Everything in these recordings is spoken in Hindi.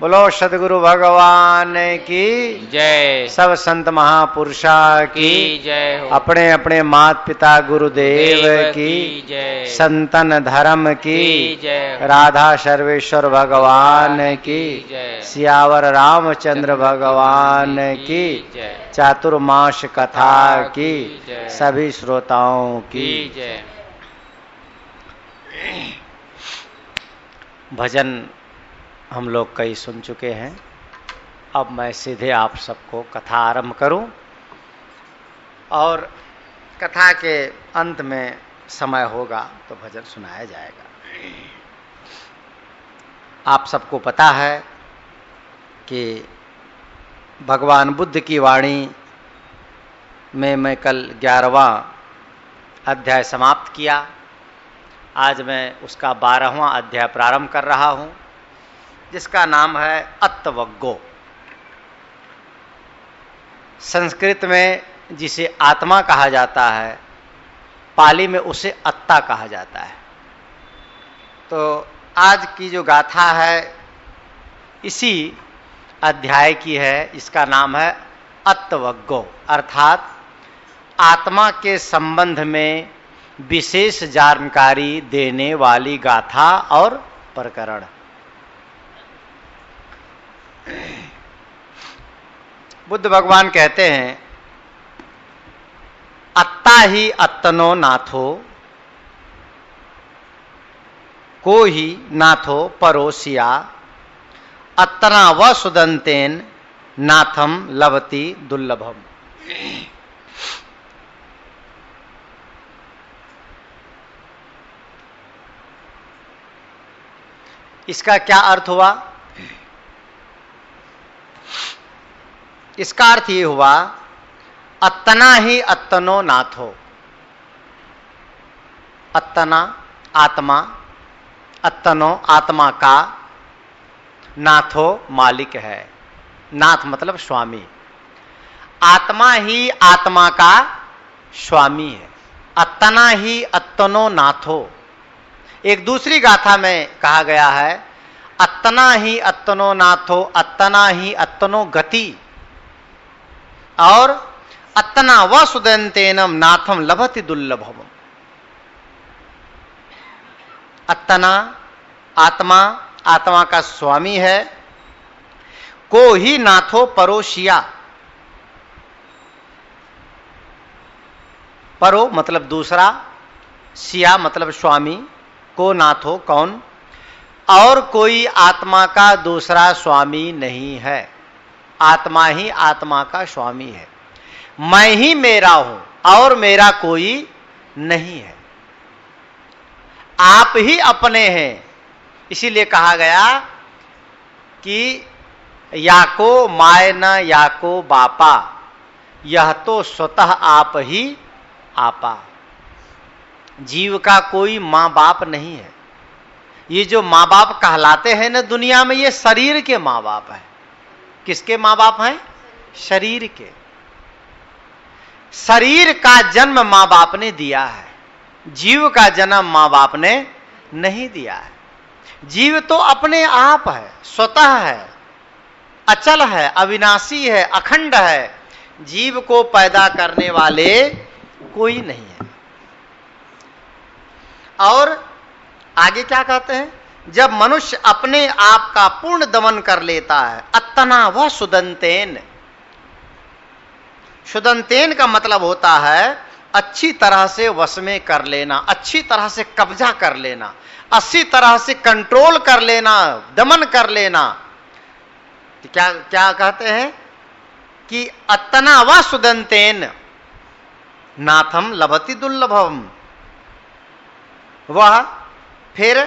बोलो सद्गुरु भगवान की जय। सब संत महापुरुषा की जय हो। अपने अपने माता पिता गुरुदेव की जय। संतन धर्म की जय। राधा सर्वेश्वर भगवान की जय। सियावर रामचंद्र भगवान की जय। चातुर्मास कथा की जय। सभी श्रोताओं की जय। भजन हम लोग कई सुन चुके हैं। अब मैं सीधे आप सबको कथा आरंभ करूं और कथा के अंत में समय होगा तो भजन सुनाया जाएगा। आप सबको पता है कि भगवान बुद्ध की वाणी में मैं कल 11वां अध्याय समाप्त किया। आज मैं उसका 12वां अध्याय प्रारंभ कर रहा हूं, जिसका नाम है अत्तवग्गो। संस्कृत में जिसे आत्मा कहा जाता है, पाली में उसे अत्ता कहा जाता है। तो आज की जो गाथा है इसी अध्याय की है। इसका नाम है अत्तवग्गो, अर्थात आत्मा के संबंध में विशेष जानकारी देने वाली गाथा और प्रकरण। बुद्ध भगवान कहते हैं, अत्ता ही अत्तनो नाथो, को ही नाथो परोसिया, अत्तना व सुदंतेन नाथम लभति दुर्लभम। इसका क्या अर्थ हुआ? इसका अर्थ ये हुआ, अत्तना ही अत्तनो नाथो। अत्तना आत्मा, अत्तनो आत्मा का, नाथो मालिक है। नाथ मतलब स्वामी। आत्मा ही आत्मा का स्वामी है। अत्तना ही अत्तनो नाथो। एक दूसरी गाथा में कहा गया है, अत्तना ही अत्तनो नाथो, अत्तना ही अत्तनो गति, और अत्तना व सुदंतेनम नाथम लभति दुर्लभम। अत्तना आत्मा, आत्मा का स्वामी है। को ही नाथो परोसिया। परो मतलब दूसरा, सिया मतलब स्वामी, को नाथो कौन, और कोई आत्मा का दूसरा स्वामी नहीं है। आत्मा ही आत्मा का स्वामी है। मैं ही मेरा हूं और मेरा कोई नहीं है। आप ही अपने हैं। इसीलिए कहा गया कि याको माय न याको बापा, यह तो स्वतः आप ही आपा। जीव का कोई मां बाप नहीं है। ये जो मां बाप कहलाते हैं ना दुनिया में, ये शरीर के मां बाप हैं। किसके मां बाप हैं? शरीर के। शरीर का जन्म मां बाप ने दिया है, जीव का जन्म मां बाप ने नहीं दिया है। जीव तो अपने आप है, स्वतः है, अचल है, अविनाशी है, अखंड है। जीव को पैदा करने वाले कोई नहीं है। और आगे क्या कहते हैं? जब मनुष्य अपने आप का पूर्ण दमन कर लेता है, अत्तना व सुदंतेन। सुदंतेन का मतलब होता है अच्छी तरह से वश में कर लेना, अच्छी तरह से कब्जा कर लेना, अच्छी तरह से कंट्रोल कर लेना, दमन कर लेना। तो क्या क्या कहते हैं कि अत्तना व सुदंतेन नाथम लभति दुर्लभम। वह फिर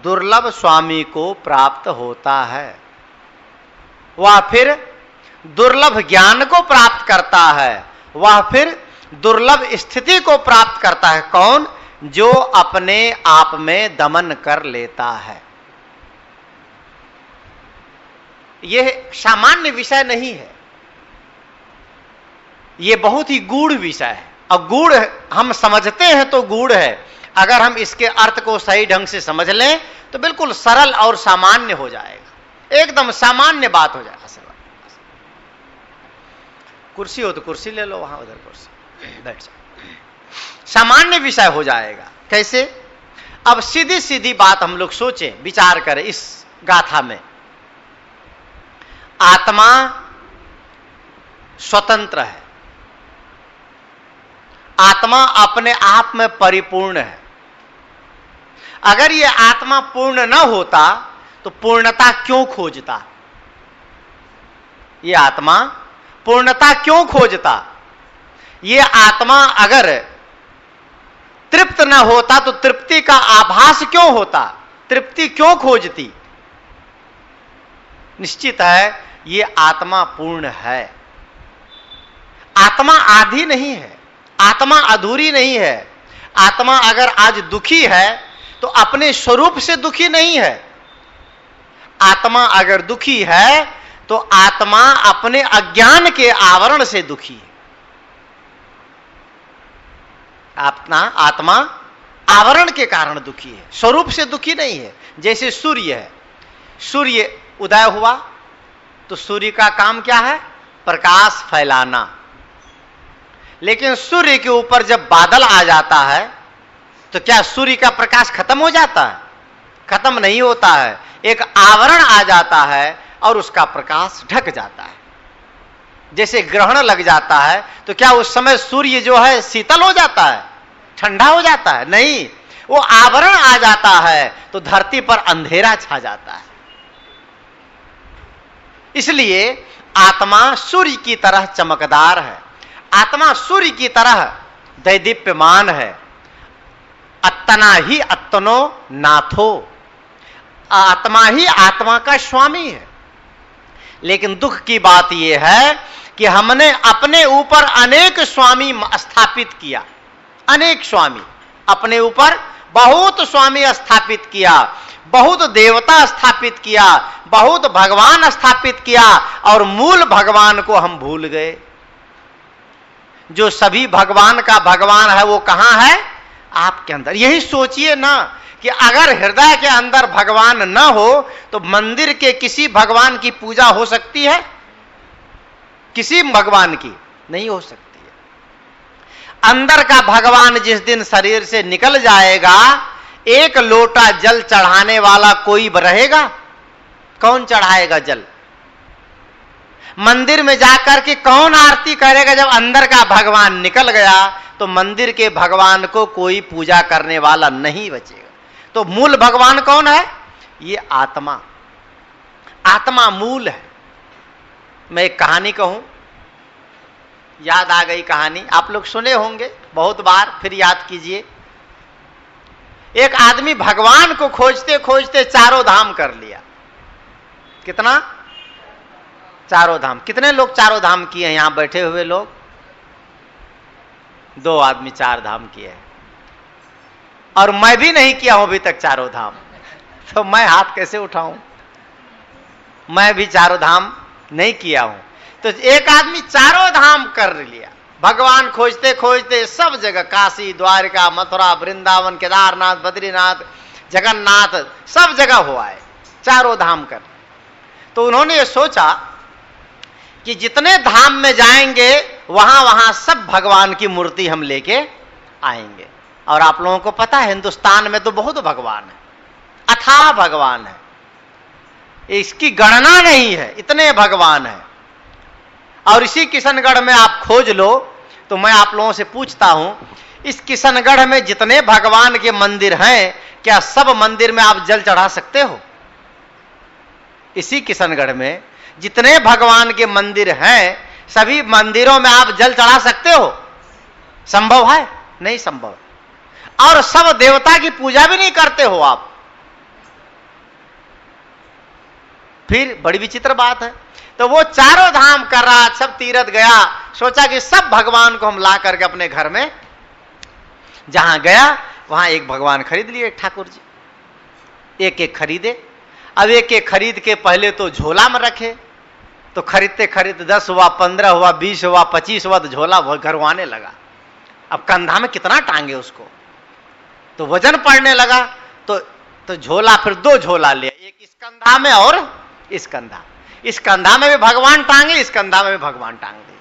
दुर्लभ स्वामी को प्राप्त होता है। वह फिर दुर्लभ ज्ञान को प्राप्त करता है। वह फिर दुर्लभ स्थिति को प्राप्त करता है। कौन? जो अपने आप में दमन कर लेता है। यह सामान्य विषय नहीं है, यह बहुत ही गूढ़ विषय है। और गूढ़ हम समझते हैं तो गूढ़ है, अगर हम इसके अर्थ को सही ढंग से समझ लें तो बिल्कुल सरल और सामान्य हो जाएगा। एकदम सामान्य बात हो जाए। कुर्सी हो तो कुर्सी ले लो, वहां उधर कुर्सी बैठ जाओ, सामान्य विषय हो जाएगा। कैसे? अब सीधी सीधी बात हम लोग सोचें, विचार करें इस गाथा में। आत्मा स्वतंत्र है, आत्मा अपने आप में परिपूर्ण है। अगर यह आत्मा पूर्ण न होता तो पूर्णता क्यों खोजता? यह आत्मा पूर्णता क्यों खोजता? यह आत्मा अगर तृप्त न होता तो तृप्ति का आभास क्यों होता? तृप्ति क्यों खोजती? निश्चित है यह आत्मा पूर्ण है। आत्मा आधी नहीं है, आत्मा अधूरी नहीं है। आत्मा अगर आज दुखी है तो अपने स्वरूप से दुखी नहीं है। आत्मा अगर दुखी है तो आत्मा अपने अज्ञान के आवरण से दुखी है। आत्मा आवरण के कारण दुखी है, स्वरूप से दुखी नहीं है। जैसे सूर्य है, सूर्य उदय हुआ तो सूर्य का काम क्या है? प्रकाश फैलाना। लेकिन सूर्य के ऊपर जब बादल आ जाता है तो क्या सूर्य का प्रकाश खत्म हो जाता है? खत्म नहीं होता है, एक आवरण आ जाता है और उसका प्रकाश ढक जाता है। जैसे ग्रहण लग जाता है तो क्या उस समय सूर्य जो है शीतल हो जाता है, ठंडा हो जाता है? नहीं, वो आवरण आ जाता है तो धरती पर अंधेरा छा जाता है। इसलिए आत्मा सूर्य की तरह चमकदार है, आत्मा सूर्य की तरह दैदीप्यमान है। अत्तना ही अत्तनो नाथो, आत्मा ही आत्मा का स्वामी है। लेकिन दुख की बात यह है कि हमने अपने ऊपर अनेक स्वामी स्थापित किया, अनेक स्वामी अपने ऊपर बहुत स्वामी स्थापित किया, बहुत देवता स्थापित किया, बहुत भगवान स्थापित किया और मूल भगवान को हम भूल गए। जो सभी भगवान का भगवान है वो कहां है? आपके अंदर। यही सोचिए ना कि अगर हृदय के अंदर भगवान न हो तो मंदिर के किसी भगवान की पूजा हो सकती है? किसी भगवान की नहीं हो सकती है। अंदर का भगवान जिस दिन शरीर से निकल जाएगा, एक लोटा जल चढ़ाने वाला कोई रहेगा? कौन चढ़ाएगा जल? मंदिर में जाकर के कौन आरती करेगा? जब अंदर का भगवान निकल गया तो मंदिर के भगवान को कोई पूजा करने वाला नहीं बचेगा। तो मूल भगवान कौन है? ये आत्मा। आत्मा मूल है। मैं एक कहानी कहूं, याद आ गई कहानी, आप लोग सुने होंगे बहुत बार, फिर याद कीजिए। एक आदमी भगवान को खोजते खोजते चारों धाम कर लिया। कितना? चारों धाम। कितने लोग चारों धाम किए हैं यहां बैठे हुए लोग? 2 आदमी 4 धाम किए हैं। और मैं भी नहीं किया हूं अभी तक चारों धाम, तो मैं हाथ कैसे उठाऊं? मैं भी चारों धाम नहीं किया हूं। तो एक आदमी चारों धाम कर लिया, भगवान खोजते खोजते सब जगह, काशी, द्वारका, मथुरा, वृंदावन, केदारनाथ, बद्रीनाथ, जगन्नाथ, सब जगह हुआ है, चारों धाम कर। तो उन्होंने ये सोचा कि जितने धाम में जाएंगे वहां वहां सब भगवान की मूर्ति हम लेके आएंगे। और आप लोगों को पता है हिंदुस्तान में तो बहुत भगवान है, अथाह भगवान है, इसकी गणना नहीं है, इतने भगवान है। और इसी किशनगढ़ में आप खोज लो तो मैं आप लोगों से पूछता हूं, इस किशनगढ़ में जितने भगवान के मंदिर हैं, क्या सब मंदिर में आप जल चढ़ा सकते हो? इसी किशनगढ़ में जितने भगवान के मंदिर हैं, सभी मंदिरों में आप जल चढ़ा सकते हो? संभव है? नहीं संभव। और सब देवता की पूजा भी नहीं करते हो आप। फिर बड़ी विचित्र बात है। तो वो चारों धाम कर रहा, सब तीर्थ गया, सोचा कि सब भगवान को हम ला करके अपने घर में, जहां गया वहां एक भगवान खरीद लिए ठाकुर जी, एक एक खरीदे। अब एक एक खरीद के पहले तो झोला में रखे, तो खरीदते खरीदते 10 हुआ, 15 हुआ, 20 हुआ, 25 हुआ, तो झोला घरवाने लगा। अब कंधा में कितना टांगे उसको, तो वजन पड़ने लगा। तो झोला, फिर 2 झोला लिया, एक इस कंधा में और इस कंधा में भी भगवान टांगे, इस कंधा में भी भगवान टांग दिए।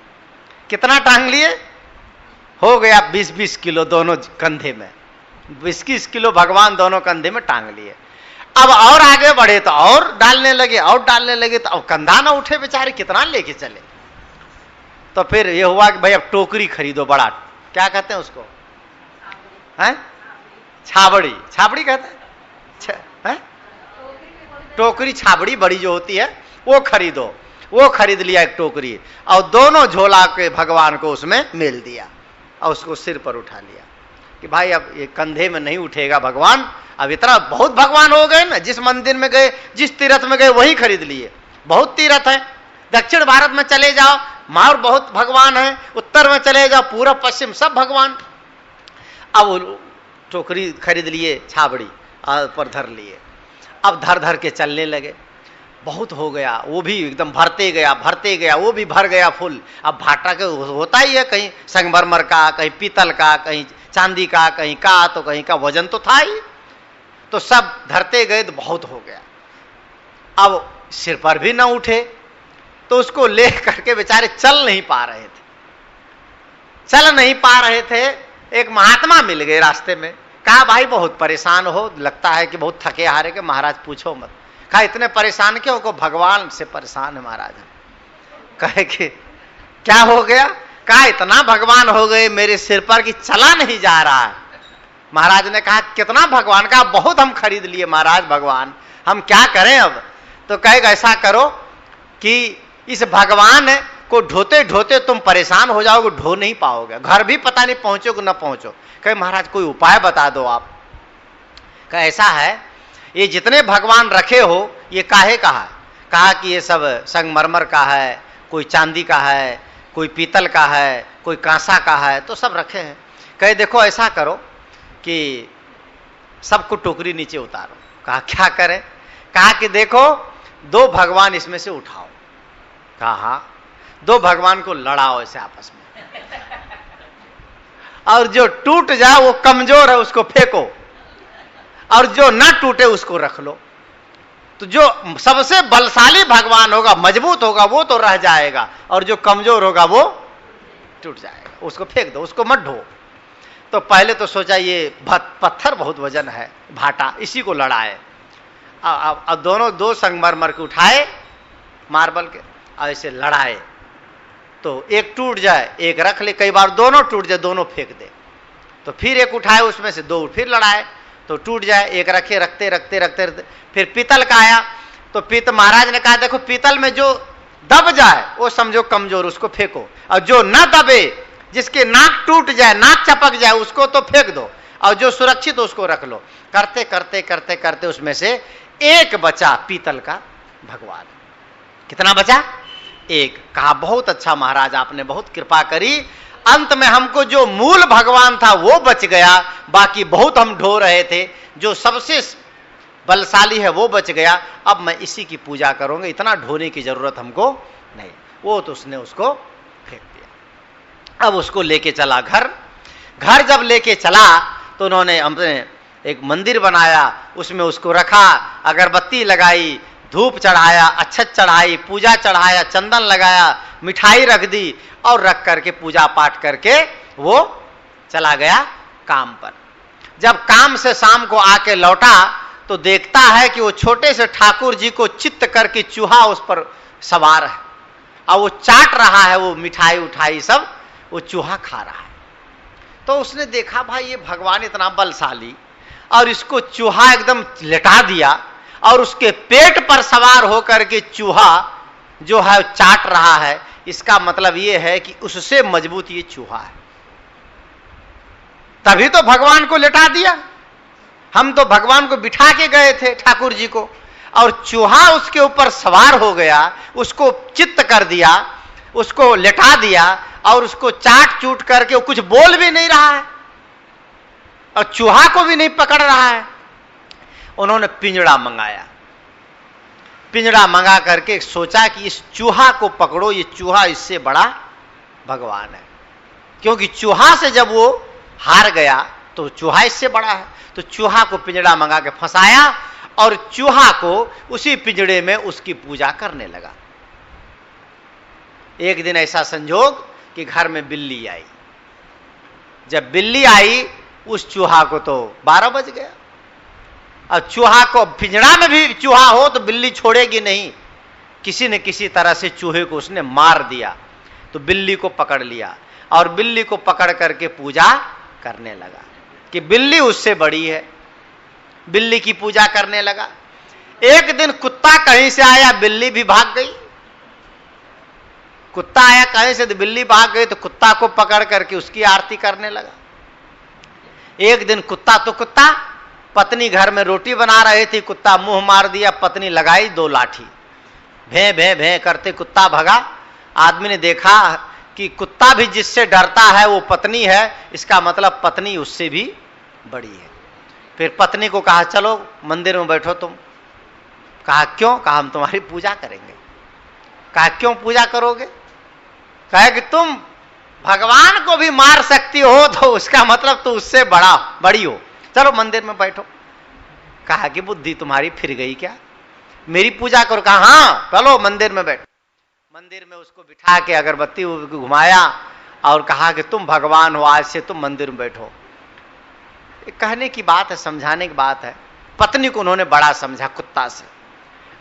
कितना टांग लिए? हो गया 20-20 किलो दोनों कंधे में, 20-20 किलो भगवान दोनों कंधे में टांग लिए। अब और आगे बढ़े तो और डालने लगे तो अब कंधा ना उठे बेचारे, कितना लेके चले। तो फिर ये हुआ कि भाई अब टोकरी खरीदो, बड़ा, क्या कहते हैं उसको, हैं? छाबड़ी कहते हैं, टोकरी छाबड़ी बड़ी जो होती है वो खरीदो। वो खरीद लिया एक टोकरी, और दोनों झोला के भगवान को उसमें मेल दिया और उसको सिर पर उठा लिया कि भाई अब ये कंधे में नहीं उठेगा भगवान, अब इतना बहुत भगवान हो गए ना, जिस मंदिर में गए, जिस तीर्थ में गए वही खरीद लिए। बहुत तीर्थ है, दक्षिण भारत में चले जाओ मार बहुत भगवान है, उत्तर में चले जाओ पूर्व पश्चिम सब भगवान। अब टोकरी खरीद लिए, छाबड़ी पर धर लिए, अब धर धर के चलने लगे। बहुत हो गया, वो भी एकदम भरते गया, वो भी भर गया फुल। अब भाटा के होता ही है, कहीं संगमरमर का, कहीं पीतल का, कहीं चांदी का, कहीं का, तो कहीं का वजन तो था ही। तो सब धरते गए तो बहुत हो गया। अब सिर पर भी ना उठे तो उसको ले करके बेचारे चल नहीं पा रहे थे। एक महात्मा मिल गए रास्ते में, कहा भाई बहुत परेशान हो, लगता है कि बहुत थके हारे के। महाराज पूछो मत। कहा इतने परेशान क्यों? को भगवान से परेशान है महाराज। कहे कि क्या हो गया? कहा इतना भगवान हो गए मेरे सिर पर कि चला नहीं जा रहा है। महाराज ने कहा कितना भगवान? का बहुत हम खरीद लिए महाराज भगवान, हम क्या करें अब? तो कहेगा ऐसा करो कि इस भगवान को ढोते ढोते तुम परेशान हो जाओगे, ढो नहीं पाओगे, घर भी पता नहीं पहुंचोगे न पहुंचो। कहे महाराज कोई उपाय बता दो आप। कहा ऐसा है, ये जितने भगवान रखे हो ये काहे का है? कहा कि ये सब संगमरमर का है, कोई चांदी का है, कोई पीतल का है, कोई कांसा का है, तो सब रखे हैं। कहे देखो ऐसा करो कि सबको टोकरी नीचे उतारो। कहा क्या करें? कहा कि देखो 2 भगवान इसमें से उठाओ। कहा हाँ, 2 भगवान को लड़ाओ ऐसे आपस में, और जो टूट जाए वो कमजोर है उसको फेंको, और जो ना टूटे उसको रख लो। तो जो सबसे बलशाली भगवान होगा, मजबूत होगा, वो तो रह जाएगा, और जो कमजोर होगा वो टूट जाएगा, उसको फेंक दो, उसको मत ढो। तो पहले तो सोचा ये पत्थर बहुत वजन है, भाटा, इसी को लड़ाए। अब दोनों 2 संगमरमर के उठाए मार्बल के, और ऐसे लड़ाए तो एक टूट जाए एक रख ले, कई बार दोनों टूट जाए दोनों फेंक दे। तो फिर एक उठाए उसमें से 2 फिर लड़ाए तो टूट जाए, एक रखे, रखते फिर पीतल का आया। तो महाराज ने कहा देखो पीतल में जो दब जाए वो समझो कमजोर, उसको फेंको, और जो ना दबे, जिसके नाक टूट जाए, नाक चपक जाए, उसको तो फेंक दो, और जो सुरक्षित उसको रख लो। करते उसमें से एक बचा पीतल का भगवान। कितना बचा? एक। कहा बहुत अच्छा महाराज, आपने बहुत कृपा करी, अंत में हमको जो मूल भगवान था वो बच गया, बाकी बहुत हम ढो रहे थे, जो सबसे बलशाली है वो बच गया। अब मैं इसी की पूजा करूंगा, इतना ढोने की जरूरत हमको नहीं। वो तो उसने उसको फेंक दिया। अब उसको लेके चला घर जब लेके चला तो उन्होंने हमने एक मंदिर बनाया, उसमें उसको रखा, अगरबत्ती लगाई, धूप चढ़ाया, अक्षत चढ़ाई, पूजा चढ़ाया, चंदन लगाया, मिठाई रख दी, और रख करके पूजा पाठ करके वो चला गया काम पर। जब काम से शाम को आके लौटा तो देखता है कि वो छोटे से ठाकुर जी को चित्त करके चूहा उस पर सवार है, और वो चाट रहा है, वो मिठाई उठाई सब वो चूहा खा रहा है। तो उसने देखा भाई ये भगवान इतना बलशाली, और इसको चूहा एकदम लेटा दिया, और उसके पेट पर सवार होकर के चूहा जो है चाट रहा है, इसका मतलब ये है कि उससे मजबूत ये चूहा है। तभी तो भगवान को लेटा दिया। हम तो भगवान को बिठा के गए थे ठाकुर जी को, और चूहा उसके ऊपर सवार हो गया, उसको चित्त कर दिया, उसको लेटा दिया, और उसको चाट चूट करके वो कुछ बोल भी नहीं रहा है, और चूहा को भी नहीं पकड़ रहा है। उन्होंने पिंजड़ा मंगा करके सोचा कि इस चूहा को पकड़ो, ये चूहा इससे बड़ा भगवान है। क्योंकि चूहा से जब वो हार गया तो चूहा इससे बड़ा है। तो चूहा को पिंजड़ा मंगा के फंसाया, और चूहा को उसी पिंजड़े में उसकी पूजा करने लगा। एक दिन ऐसा संजोग कि घर में बिल्ली आई। जब बिल्ली आई उस चूहा को तो 12 बज गया। अब चूहा को पिंजड़ा में भी चूहा हो तो बिल्ली छोड़ेगी नहीं। किसी न किसी तरह से चूहे को उसने मार दिया, तो बिल्ली को पकड़ लिया और बिल्ली को पकड़ करके पूजा करने लगा कि बिल्ली उससे बड़ी है। बिल्ली की पूजा करने लगा। एक दिन कुत्ता कहीं से आया, बिल्ली भी भाग गई। कुत्ता आया कहीं से तो बिल्ली भाग गई, तो कुत्ता को पकड़ करके उसकी आरती करने लगा। एक दिन कुत्ता तो कुत्ता, पत्नी घर में रोटी बना रही थी, कुत्ता मुंह मार दिया, पत्नी लगाई 2 लाठी, भे भे भे करते कुत्ता भगा। आदमी ने देखा कि कुत्ता भी जिससे डरता है वो पत्नी है, इसका मतलब पत्नी उससे भी बड़ी है। फिर पत्नी को कहा चलो मंदिर में बैठो तुम। कहा क्यों? कहा हम तुम्हारी पूजा करेंगे। कहा क्यों पूजा करोगे? कहा कि तुम भगवान को भी मार सकती हो तो उसका मतलब तो उससे बड़ी हो, चलो मंदिर में बैठो। कहा कि बुद्धि तुम्हारी फिर गई क्या, मेरी पूजा करो। कहा हाँ चलो मंदिर में बैठो। मंदिर में उसको बिठा के अगरबत्ती घुमाया और कहा कि तुम भगवान हो, आज से तुम मंदिर में बैठो। कहने की बात है, समझाने की बात है। पत्नी को उन्होंने बड़ा समझा कुत्ता से।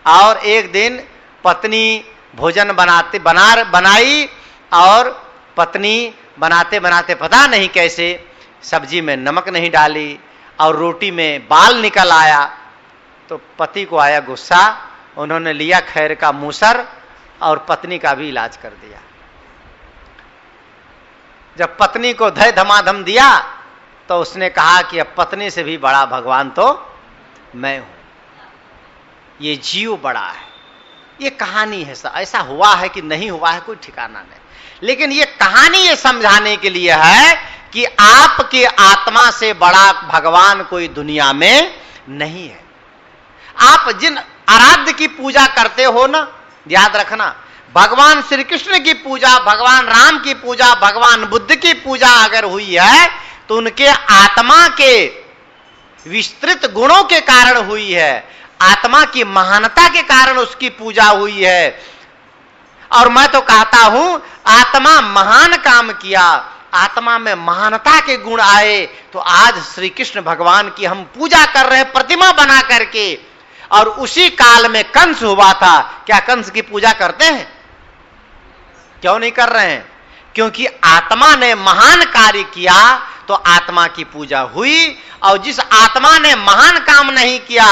और एक दिन पत्नी भोजन बनाई और पत्नी बनाते बनाते पता नहीं कैसे सब्जी में नमक नहीं डाली और रोटी में बाल निकल आया। तो पति को आया गुस्सा, उन्होंने लिया खैर का मूसर और पत्नी का भी इलाज कर दिया। जब पत्नी को धय धमाधम दिया तो उसने कहा कि अब पत्नी से भी बड़ा भगवान तो मैं हूं, ये जीव बड़ा है। ये कहानी है, ऐसा हुआ है कि नहीं हुआ है कोई ठिकाना नहीं, लेकिन ये कहानी ये समझाने के लिए है कि आपकी आत्मा से बड़ा भगवान कोई दुनिया में नहीं है। आप जिन आराध्य की पूजा करते हो ना, याद रखना, भगवान श्री कृष्ण की पूजा, भगवान राम की पूजा, भगवान बुद्ध की पूजा अगर हुई है तो उनके आत्मा के विस्तृत गुणों के कारण हुई है, आत्मा की महानता के कारण उसकी पूजा हुई है। और मैं तो कहता हूं आत्मा महान काम किया, आत्मा में महानता के गुण आए तो आज श्री कृष्ण भगवान की हम पूजा कर रहे हैं प्रतिमा बना करके। और उसी काल में कंस हुआ था, क्या कंस की पूजा करते हैं? क्यों नहीं कर रहे हैं? क्योंकि आत्मा ने महान कार्य किया तो आत्मा की पूजा हुई। और जिस आत्मा ने महान काम नहीं किया,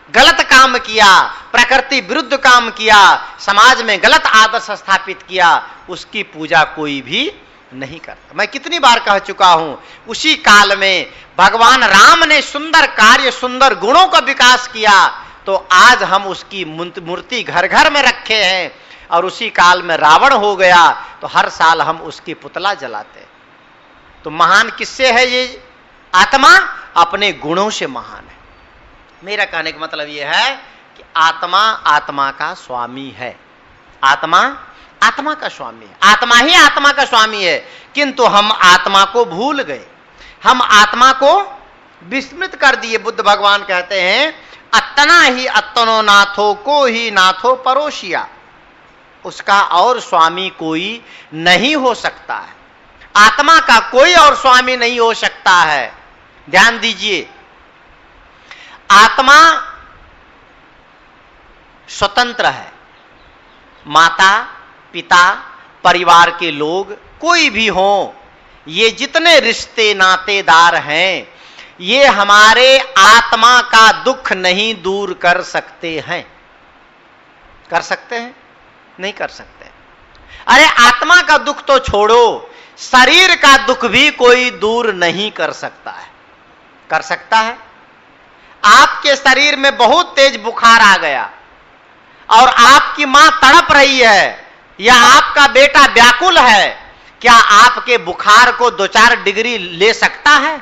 गलत काम किया, प्रकृति विरुद्ध काम किया, समाज में गलत आदर्श स्थापित किया, उसकी पूजा कोई भी नहीं करता। मैं कितनी बार कह चुका हूं, उसी काल में भगवान राम ने सुंदर कार्य, सुंदर गुणों का विकास किया तो आज हम उसकी मूर्ति घर घर में रखे हैं। और उसी काल में रावण हो गया तो हर साल हम उसकी पुतला जलाते। तो महान किससे है? ये आत्मा अपने गुणों से महान है। मेरा कहने का मतलब यह है कि आत्मा आत्मा का स्वामी है। आत्मा आत्मा का स्वामी है, आत्मा ही आत्मा का स्वामी है। किंतु हम आत्मा को भूल गए, हम आत्मा को विस्मृत कर दिए। बुद्ध भगवान कहते हैं अत्तना ही अत्तनो नाथो को ही नाथो परोशिया, उसका और स्वामी कोई नहीं हो सकता है। आत्मा का कोई और स्वामी नहीं हो सकता है। ध्यान दीजिए, आत्मा स्वतंत्र है। माता पिता परिवार के लोग कोई भी हो, ये जितने रिश्ते नातेदार हैं, ये हमारे आत्मा का दुख नहीं दूर कर सकते हैं। कर सकते हैं? नहीं कर सकते। अरे आत्मा का दुख तो छोड़ो, शरीर का दुख भी कोई दूर नहीं कर सकता है। कर सकता है? आपके शरीर में बहुत तेज बुखार आ गया और आपकी मां तड़प रही है या आपका बेटा व्याकुल है, क्या आपके बुखार को 2-4 डिग्री ले सकता है?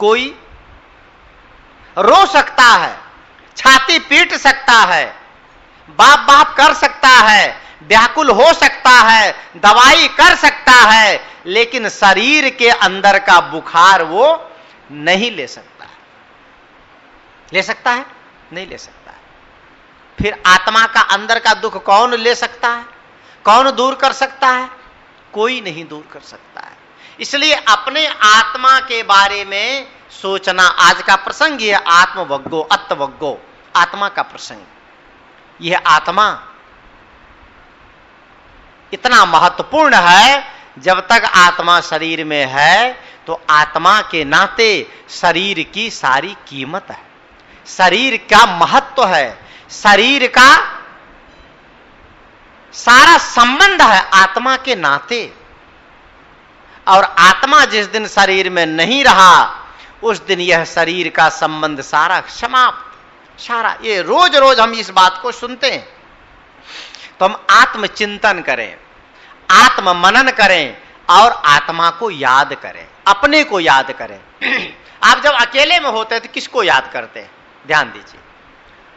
कोई रो सकता है, छाती पीट सकता है, बाप बाप कर सकता है, व्याकुल हो सकता है, दवाई कर सकता है, लेकिन शरीर के अंदर का बुखार वो नहीं ले सकता है। ले सकता है? नहीं ले सकता है। फिर आत्मा का अंदर का दुख कौन ले सकता है? कौन दूर कर सकता है? कोई नहीं दूर कर सकता है। इसलिए अपने आत्मा के बारे में सोचना, आज का प्रसंग यह आत्मवज्ञो अत्वज्ञो, आत्मा का प्रसंग। यह आत्मा इतना महत्वपूर्ण है, जब तक आत्मा शरीर में है तो आत्मा के नाते शरीर की सारी कीमत है, शरीर का महत्व है, शरीर का सारा संबंध है आत्मा के नाते। और आत्मा जिस दिन शरीर में नहीं रहा, उस दिन यह शरीर का संबंध सारा समाप्त, सारा। ये रोज रोज हम इस बात को सुनते हैं। तो हम आत्मचिंतन करें, आत्म मनन करें और आत्मा को याद करें, अपने को याद करें। आप जब अकेले में होते हैं तो किसको याद करते हैं? ध्यान दीजिए,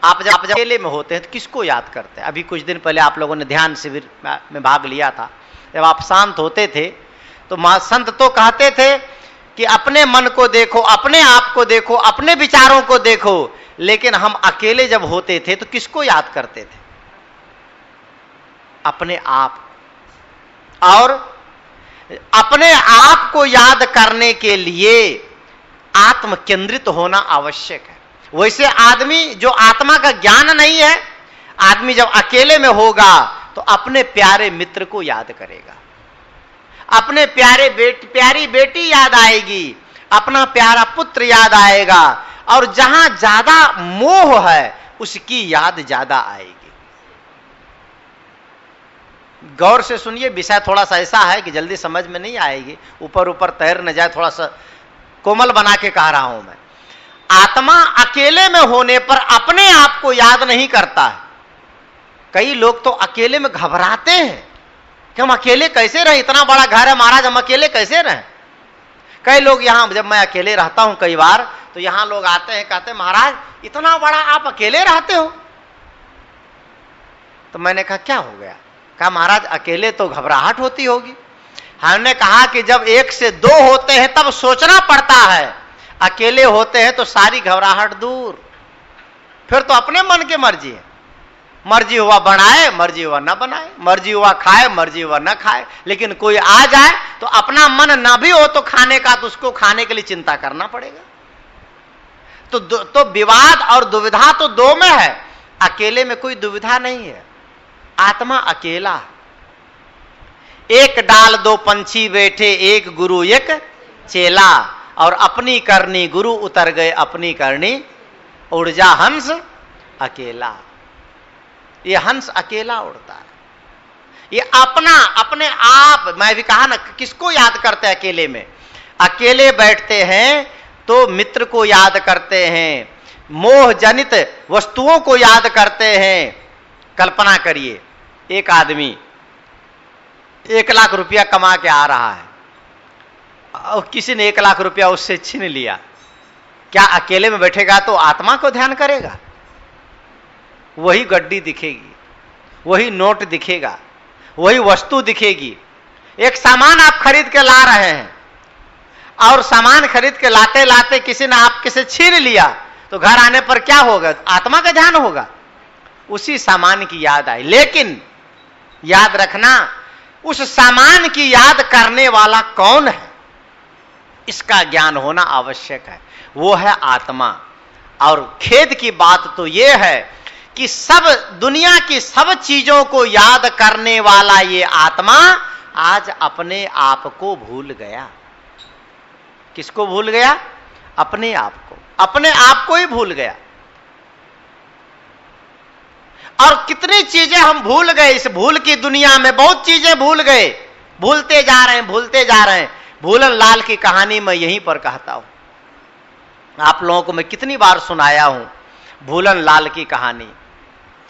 आप जब अकेले में होते हैं तो किसको याद करते हैं? अभी कुछ दिन पहले आप लोगों ने ध्यान शिविर में भाग लिया था। जब आप शांत होते थे तो संत तो कहते थे कि अपने मन को देखो, अपने आप को देखो, अपने विचारों को देखो। लेकिन हम अकेले जब होते थे तो किसको याद करते थे? अपने आप। और अपने आप को याद करने के लिए आत्म केंद्रित होना आवश्यक है। वैसे आदमी जो आत्मा का ज्ञान नहीं है, आदमी जब अकेले में होगा तो अपने प्यारे मित्र को याद करेगा, अपने प्यारी बेटी याद आएगी, अपना प्यारा पुत्र याद आएगा, और जहां ज्यादा मोह है उसकी याद ज्यादा आएगी। गौर से सुनिए, विषय थोड़ा सा ऐसा है कि जल्दी समझ में नहीं आएगी, ऊपर ऊपर तैर न जाए, थोड़ा सा कोमल बना के कह रहा हूं मैं। आत्मा अकेले में होने पर अपने आप को याद नहीं करता है। कई लोग तो अकेले में घबराते हैं कि हम अकेले कैसे रहें, इतना बड़ा घर है महाराज, हम अकेले कैसे रहें। कई लोग यहां, जब मैं अकेले रहता हूं कई बार, तो यहां लोग आते हैं, कहते हैं महाराज इतना बड़ा आप अकेले रहते हो। तो मैंने कहा क्या हो गया? कहा महाराज अकेले तो घबराहट होती होगी। हमने कहा कि जब एक से दो होते हैं तब सोचना पड़ता है, अकेले होते हैं तो सारी घबराहट दूर। फिर तो अपने मन की मर्जी है, मर्जी हुआ बनाए, मर्जी हुआ न बनाए, मर्जी हुआ खाए, मर्जी हुआ न खाए। लेकिन कोई आ जाए तो अपना मन न भी हो तो खाने का, तो उसको खाने के लिए चिंता करना पड़ेगा। तो विवाद और दुविधा तो दो में है, अकेले में कोई दुविधा नहीं है। आत्मा अकेला, एक डाल दो पंछी बैठे, एक गुरु एक चेला, और अपनी करनी गुरु उतर गए, अपनी करनी उड़ जा हंस अकेला। ये हंस अकेला उड़ता है, ये अपने आप। मैं भी कहा ना, किसको याद करते हैं अकेले में? अकेले बैठते हैं तो मित्र को याद करते हैं, मोह जनित वस्तुओं को याद करते हैं। कल्पना करिए, एक आदमी 1 लाख रुपया कमा के आ रहा है और किसी ने 1 लाख रुपया उससे छीन लिया। क्या अकेले में बैठेगा तो आत्मा को ध्यान करेगा? वही गड्डी दिखेगी, वही नोट दिखेगा, वही वस्तु दिखेगी। एक सामान आप खरीद के ला रहे हैं और सामान खरीद के लाते लाते किसी ने आपके से छीन लिया, तो घर आने पर क्या होगा? आत्मा का ध्यान होगा, उसी सामान की याद आई। लेकिन याद रखना, उस सामान की याद करने वाला कौन है, इसका ज्ञान होना आवश्यक है। वो है आत्मा। और खेद की बात तो यह है कि सब दुनिया की सब चीजों को याद करने वाला ये आत्मा आज अपने आप को भूल गया। किसको भूल गया? अपने आप को, अपने आप को ही भूल गया। और कितनी चीजें हम भूल गए इस भूल की दुनिया में, बहुत चीजें भूल गए, भूलते जा रहे हैं, भूलते जा रहे हैं। भूलन लाल की कहानी मैं यहीं पर कहता हूं, आप लोगों को मैं कितनी बार सुनाया हूं भूलन लाल की कहानी।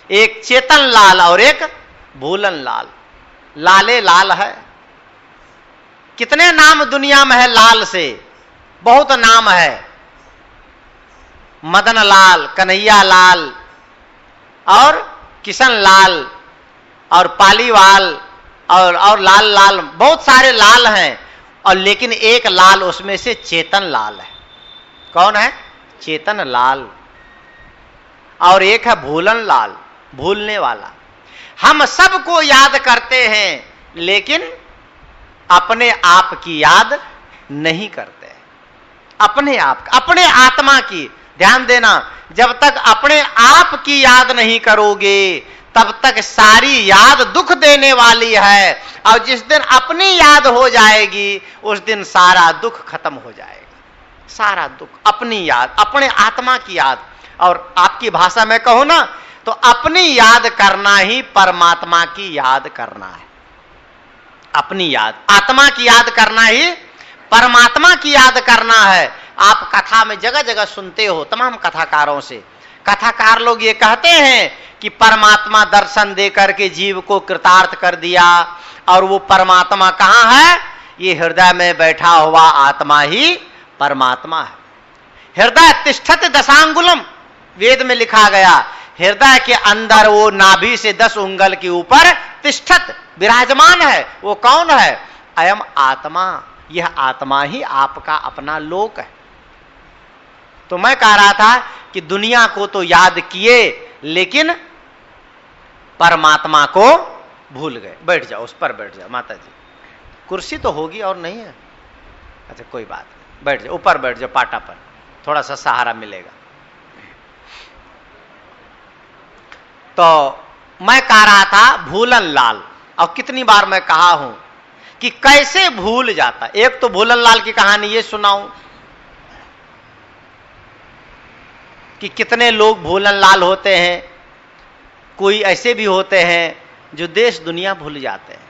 एक चेतन लाल और एक भूलन लाल, लाले लाल है। कितने नाम दुनिया में है लाल से, बहुत नाम है, मदन लाल, कन्हैया लाल और किशन लाल और पालीवाल और लाल लाल, बहुत सारे लाल हैं। और लेकिन एक लाल उसमें से चेतन लाल है। कौन है? चेतन लाल। और एक है भूलन लाल, भूलने वाला। हम सबको याद करते हैं लेकिन अपने आप की याद नहीं करते। अपने आप, अपने आत्मा की ध्यान देना, जब तक अपने आप की याद नहीं करोगे तब तक सारी याद दुख देने वाली है, और जिस दिन अपनी याद हो जाएगी उस दिन सारा दुख खत्म हो जाएगा। सारा दुख, अपनी याद, अपने आत्मा की याद। और आपकी भाषा में कहूं ना तो अपनी याद करना ही परमात्मा की याद करना है। अपनी याद, आत्मा की याद करना ही परमात्मा की याद करना है। आप कथा में जगह जगह सुनते हो तमाम कथाकारों से, कथाकार लोग ये कहते हैं कि परमात्मा दर्शन दे करके जीव को कृतार्थ कर दिया, और वो परमात्मा कहां है? ये हृदय में बैठा हुआ आत्मा ही परमात्मा है। हृदय तिष्ठत दशांगुलम, वेद में लिखा गया, हृदय के अंदर वो नाभि से 10 उंगल के ऊपर तिष्ठत, विराजमान है। वो कौन है? अयम आत्मा, यह आत्मा ही आपका अपना लोक है। तो मैं कह रहा था कि दुनिया को तो याद किए लेकिन परमात्मा को भूल गए। बैठ जाओ, उस पर बैठ जाओ माता जी, कुर्सी तो होगी और नहीं है? अच्छा कोई बात नहीं, बैठ जाओ, ऊपर बैठ जाओ पाटा पर, थोड़ा सा सहारा मिलेगा। तो मैं कह रहा था भूलन लाल, और कितनी बार मैं कहा हूं कि कैसे भूल जाता। एक तो भूलन लाल की कहानी ये सुनाऊं कि कितने लोग भूलन लाल होते हैं। कोई ऐसे भी होते हैं जो देश दुनिया भूल जाते हैं।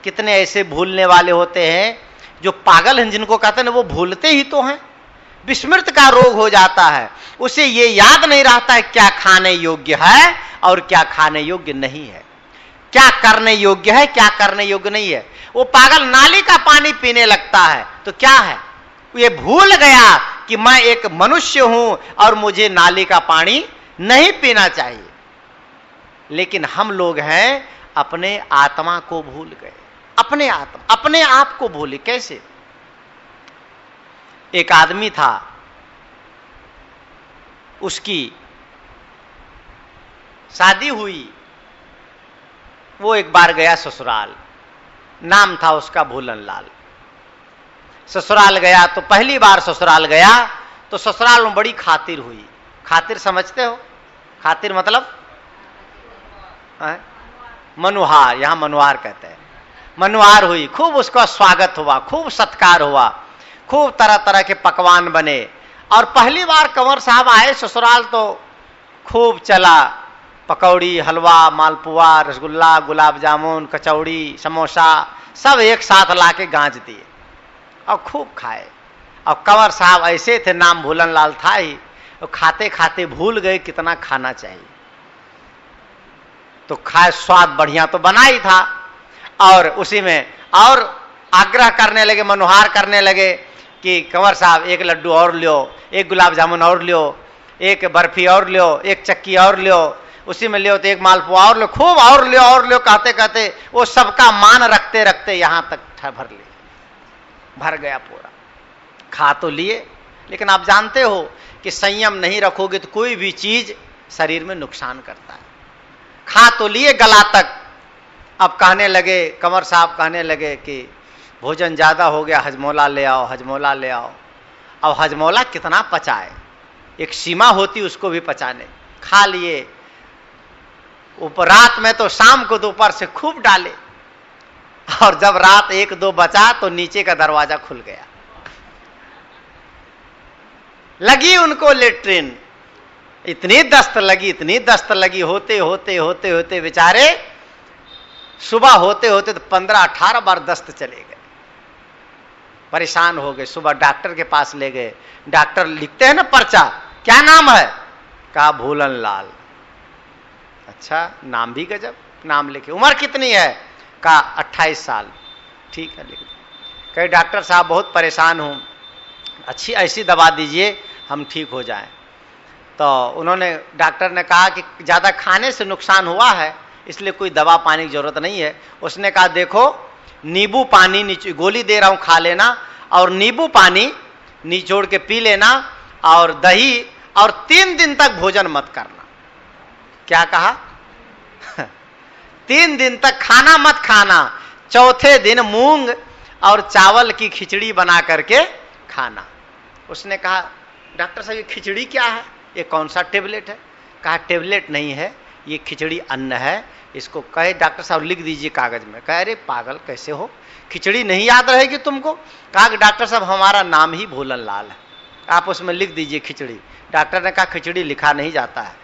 कितने ऐसे भूलने वाले होते हैं जो पागल हैं, जिनको कहते हैं वो भूलते ही तो हैं। विस्मृत का रोग हो जाता है, उसे ये याद नहीं रहता है क्या खाने योग्य है और क्या खाने योग्य नहीं है, क्या करने योग्य है क्या करने योग्य नहीं है। वो पागल नाली का पानी पीने लगता है तो क्या है? ये भूल गया कि मैं एक मनुष्य हूं और मुझे नाली का पानी नहीं पीना चाहिए। लेकिन हम लोग हैं अपने आत्मा को भूल गए, अपने आत्मा, अपने आप को भूले। कैसे? एक आदमी था, उसकी शादी हुई, वो एक बार गया ससुराल, नाम था उसका भूलन लाल। ससुराल गया तो पहली बार ससुराल गया तो ससुराल में बड़ी खातिर हुई। खातिर समझते हो? खातिर मतलब मनुहार, यहां मनुहार कहते हैं। मनुहार हुई, खूब उसका स्वागत हुआ, खूब सत्कार हुआ, खूब तरह तरह के पकवान बने। और पहली बार कंवर साहब आए ससुराल तो खूब चला, पकौड़ी, हलवा, मालपुआ, रसगुल्ला, गुलाब जामुन, कचौड़ी, समोसा सब एक साथ लाके गांज दिए और खूब खाए। और कंवर साहब ऐसे थे, नाम भूलन लाल था ही, और खाते खाते भूल गए कितना खाना चाहिए। तो खाए, स्वाद बढ़िया तो बना ही था, और उसी में और आग्रह करने लगे, मनोहार करने लगे कि कंवर साहब एक लड्डू और लियो, एक गुलाब जामुन और लियो, एक बर्फी और लियो, एक चक्की और लियो, उसी में लियो तो एक मालपुआ और लियो, खूब और लियो कहते कहते वो सबका मान रखते रखते यहां तक भर लिए, भर गया पूरा। खा तो लिए, लेकिन आप जानते हो कि संयम नहीं रखोगे तो कोई भी चीज शरीर में नुकसान करता है। खा तो लिए गला तक। अब कहने लगे, कंवर साहब कहने लगे कि भोजन ज्यादा हो गया, हजमोला ले आओ, हजमोला ले आओ। अब हजमोला कितना पचाए, एक सीमा होती उसको भी पचाने। खा लिए, ऊपर रात में तो शाम को दोपहर से खूब डाले, और जब रात 1-2 बचा तो नीचे का दरवाजा खुल गया। लगी उनको लेट्रिन, इतनी दस्त लगी, इतनी दस्त लगी, होते होते होते होते बेचारे सुबह होते होते तो 15-18 बार दस्त चले गए। परेशान हो गए, सुबह डॉक्टर के पास ले गए। डॉक्टर लिखते हैं ना पर्चा, क्या नाम है? कहा भूलन लाल। अच्छा, नाम भी गजब, नाम लिखे। उम्र कितनी है? कहा 28 साल। ठीक है, लिख दो। कहे डॉक्टर साहब बहुत परेशान हूं, अच्छी ऐसी दवा दीजिए हम ठीक हो जाएं। तो उन्होंने, डॉक्टर ने कहा कि ज्यादा खाने से नुकसान हुआ है, इसलिए कोई दवा पानी की जरूरत नहीं है। उसने कहा देखो, नींबू पानी गोली दे रहा हूं, खा लेना, और नींबू पानी निचोड़ के पी लेना, और दही, और 3 दिन तक भोजन मत करना। क्या कहा? 3 दिन तक खाना मत खाना, चौथे दिन मूंग और चावल की खिचड़ी बना करके खाना। उसने कहा डॉक्टर साहब ये खिचड़ी क्या है, ये कौन सा टेबलेट है? कहा टेबलेट नहीं है, ये खिचड़ी अन्न है, इसको कहे डॉक्टर साहब लिख दीजिए कागज में। कहे अरे पागल कैसे हो, खिचड़ी नहीं याद रहेगी तुमको? कहा डॉक्टर साहब हमारा नाम ही भोलन लाल है, आप उसमें लिख दीजिए खिचड़ी। डॉक्टर ने कहा खिचड़ी लिखा नहीं जाता है,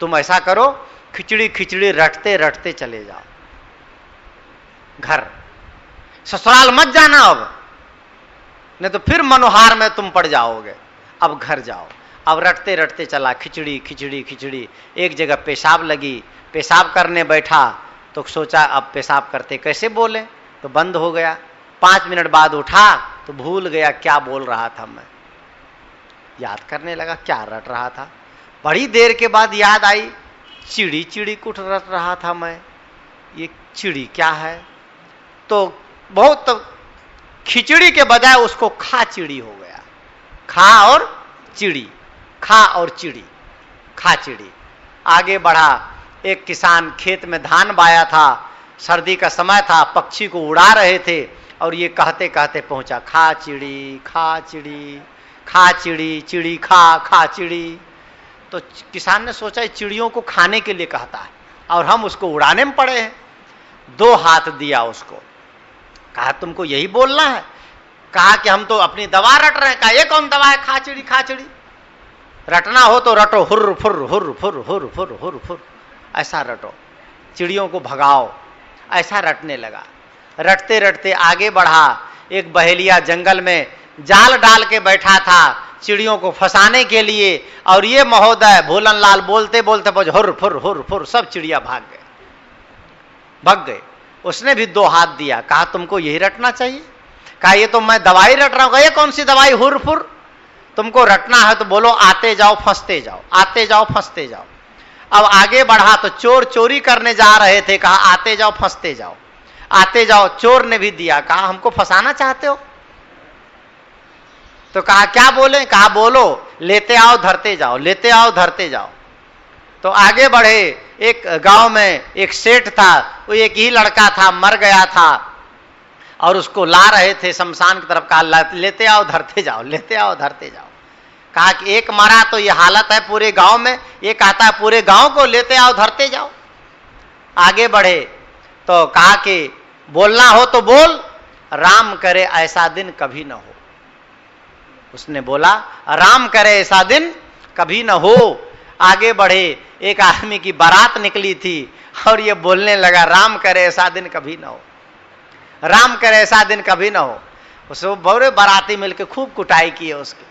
तुम ऐसा करो खिचड़ी खिचड़ी रटते रटते चले जाओ घर, ससुराल मत जाना अब, नहीं तो फिर मनोहार में तुम पड़ जाओगे, अब घर जाओ। अब रटते रटते चला, खिचड़ी खिचड़ी खिचड़ी। एक जगह पेशाब लगी, पेशाब करने बैठा तो सोचा अब पेशाब करते कैसे बोले, तो बंद हो गया। 5 मिनट बाद उठा तो भूल गया क्या बोल रहा था मैं, याद करने लगा क्या रट रहा था। बड़ी देर के बाद याद आई, चिड़ी चिड़ी कुछ रट रहा था मैं, ये चिड़ी क्या है? तो बहुत तो खिचड़ी के बजाय उसको खा चिड़ी हो गया, खा और चिड़ी, खा और चिड़ी, खा चिड़ी। आगे बढ़ा, एक किसान खेत में धान बाया था, सर्दी का समय था, पक्षी को उड़ा रहे थे और ये कहते कहते पहुंचा खा चिड़ी खा चिड़ी खा चिड़ी, चिड़ी खा चिड़ी। तो किसान ने सोचा चिड़ियों को खाने के लिए कहता है और हम उसको उड़ाने में पड़े हैं। 2 हाथ दिया उसको, कहा तुमको यही बोलना है? कहा कि हम तो अपनी दवा रट रहे हैं। कहा ये कौन दवा है, खा चिड़ी खा चिड़ी? रटना हो तो रटो, हुर्र फुर्र हुर्र फुर्र हुर्र फुर्र हुर्र फुर्र, ऐसा रटो, चिड़ियों को भगाओ। ऐसा रटने लगा। रटते रटते आगे बढ़ा, एक बहेलिया जंगल में जाल डाल के बैठा था चिड़ियों को फंसाने के लिए, और ये महोदय भोलन लाल बोलते बोलते पहुंच हुर्र फुर्र, सब चिड़िया भाग गए। उसने भी 2 हाथ दिया, कहा तुमको यही रटना चाहिए? कहा ये तो मैं दवाई रट रहा हूं। ये कौन सी दवाई हुर्र फुर्र? तुमको रटना है तो बोलो आते जाओ फंसते जाओ, आते जाओ फंसते जाओ। अब आगे बढ़ा तो चोर चोरी करने जा रहे थे, कहा आते जाओ फंसते जाओ, आते जाओ। चोर ने भी दिया, कहा हमको फंसाना चाहते हो? तो कहा क्या बोले? कहा बोलो लेते आओ धरते जाओ, लेते आओ धरते जाओ। तो आगे बढ़े, एक गांव में एक सेठ था, वो एक ही लड़का था, मर गया था और उसको ला रहे थे शमशान की तरफ। कहा लेते आओ धरते जाओ, लेते आओ धरते जाओ। कहा कि एक मरा तो ये हालत है पूरे गांव में, ये कहता है पूरे गांव को लेते आओ धरते जाओ। आगे बढ़े तो कहा कि बोलना हो तो बोल, राम करे ऐसा दिन कभी न हो। उसने बोला राम करे ऐसा दिन कभी न हो। आगे बढ़े, एक आदमी की बारात निकली थी और ये बोलने लगा राम करे ऐसा दिन कभी न हो, राम करे ऐसा दिन कभी न हो। उसको बड़े बाराती मिलकर खूब कुटाई की है उसकी।